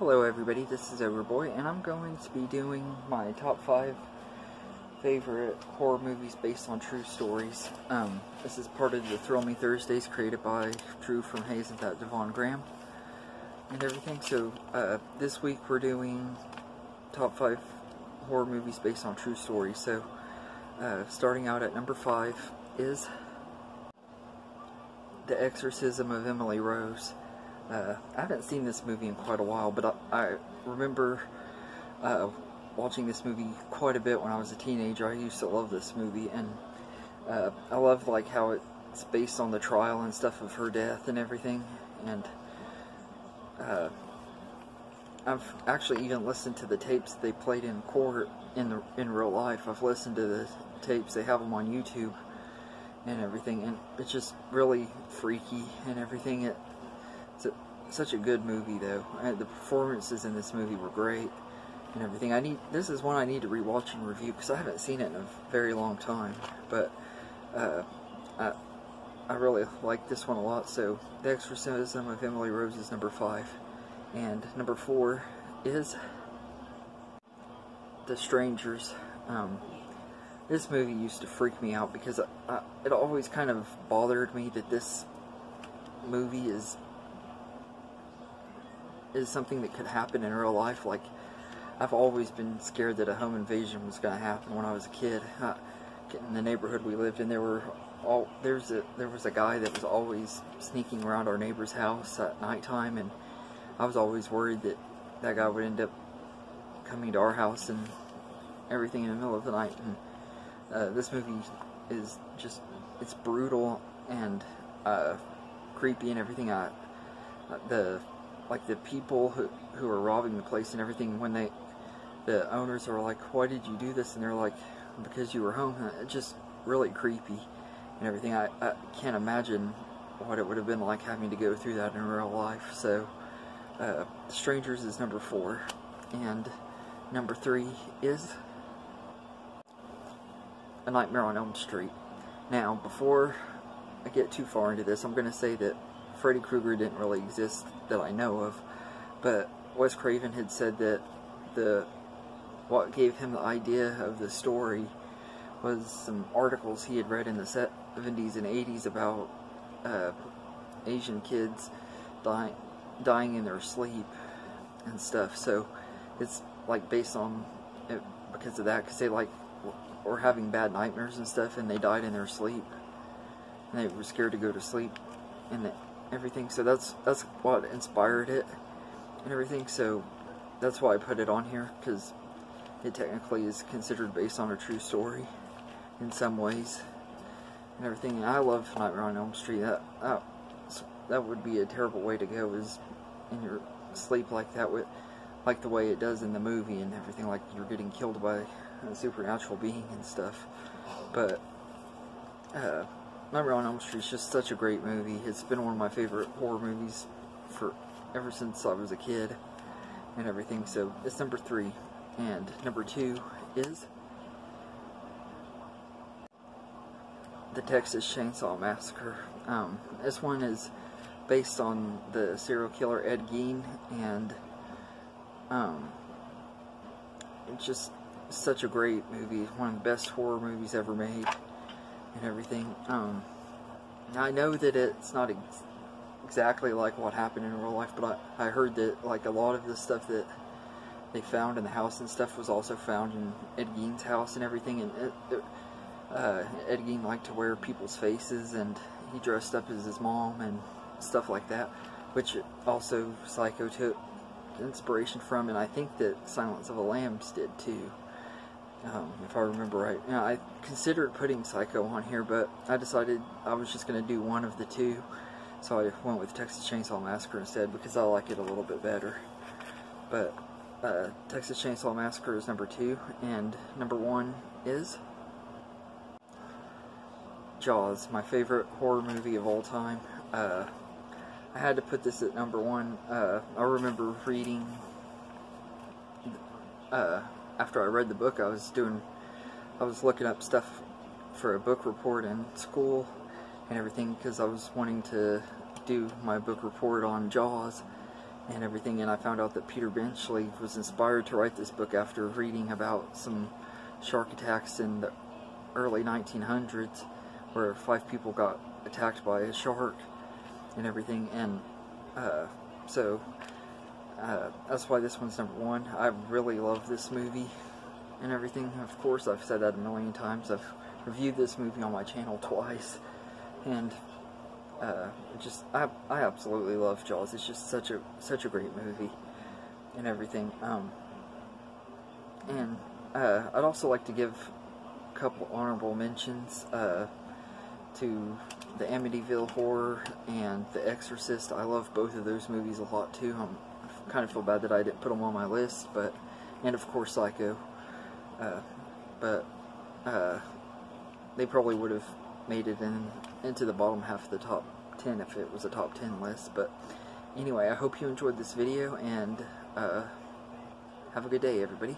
Hello everybody, this is Overboy, and I'm going to be doing my top 5 favorite horror movies based on true stories. This is part of the Thrill Me Thursdays created by Drew from Hayes and that Devon Graham and everything. So this week we're doing top 5 horror movies based on true stories. So starting out at number 5 is The Exorcism of Emily Rose. I haven't seen this movie in quite a while, but I remember watching this movie quite a bit when I was a teenager. I used to love this movie, and I love like how it's based on the trial and stuff of her death and everything. And I've actually even listened to the tapes they played in court in real life. I've listened to the tapes; they have them on YouTube and everything, and it's just really freaky and everything. It's such a good movie, though. The performances in this movie were great and everything. This is one I need to rewatch and review because I haven't seen it in a very long time. But I really like this one a lot. So, The Exorcism of Emily Rose is number 5, and number 4 is The Strangers. This movie used to freak me out because it always kind of bothered me that this movie is something that could happen in real life. Like, I've always been scared that a home invasion was going to happen when I was a kid. In the neighborhood we lived in, there was a guy that was always sneaking around our neighbor's house at nighttime, and I was always worried that that guy would end up coming to our house and everything in the middle of the night. And this movie is just, it's brutal and creepy and everything. Like the people who are robbing the place and everything, when the owners are like, "Why did you do this?" and they're like, "Because you were home." It's just really creepy and everything. I can't imagine what it would have been like having to go through that in real life. So The Strangers is number 4, and number 3 is A Nightmare on Elm Street. Now, before I get too far into this, I'm going to say that Freddy Krueger didn't really exist that I know of, but Wes Craven had said that what gave him the idea of the story was some articles he had read in the 70s and 80s about Asian kids dying in their sleep and stuff. So it's like based on it because of that, because they were having bad nightmares and stuff, and they died in their sleep, and they were scared to go to sleep and everything. So that's what inspired it and everything. So that's why I put it on here, because it technically is considered based on a true story in some ways and everything. And I love Nightmare on Elm Street. That would be a terrible way to go, is in your sleep like that, with like the way it does in the movie and everything, like you're getting killed by a supernatural being and stuff. But Nightmare on Elm Street is just such a great movie. It's been one of my favorite horror movies ever since I was a kid and everything. So it's number 3, and number 2 is The Texas Chainsaw Massacre. This one is based on the serial killer Ed Gein, and it's just such a great movie. One of the best horror movies ever made and everything. I know that it's not exactly like what happened in real life, but I heard that like a lot of the stuff that they found in the house and stuff was also found in Ed Gein's house and everything. And Ed Gein liked to wear people's faces, and he dressed up as his mom and stuff like that, which also Psycho took inspiration from, and I think that Silence of the Lambs did too, if I remember right. I considered putting Psycho on here, but I decided I was just going to do one of the two, so I went with Texas Chainsaw Massacre instead, because I like it a little bit better. But Texas Chainsaw Massacre is number 2, and number 1 is Jaws, my favorite horror movie of all time. I had to put this at number 1. I remember reading, after I read the book, I was looking up stuff for a book report in school and everything, because I was wanting to do my book report on Jaws and everything, and I found out that Peter Benchley was inspired to write this book after reading about some shark attacks in the early 1900s where 5 people got attacked by a shark and everything, and so that's why this one's #1. I really love this movie and everything. Of course, I've said that a million times. I've reviewed this movie on my channel twice, and I absolutely love Jaws. It's just such a great movie and everything. And I'd also like to give a couple honorable mentions to the Amityville Horror and The Exorcist. I love both of those movies a lot too. I kind of feel bad that I didn't put them on my list, and of course Psycho. But they probably would have made it into the bottom half of the top 10 if it was a top 10 list. But anyway, I hope you enjoyed this video, and have a good day, everybody.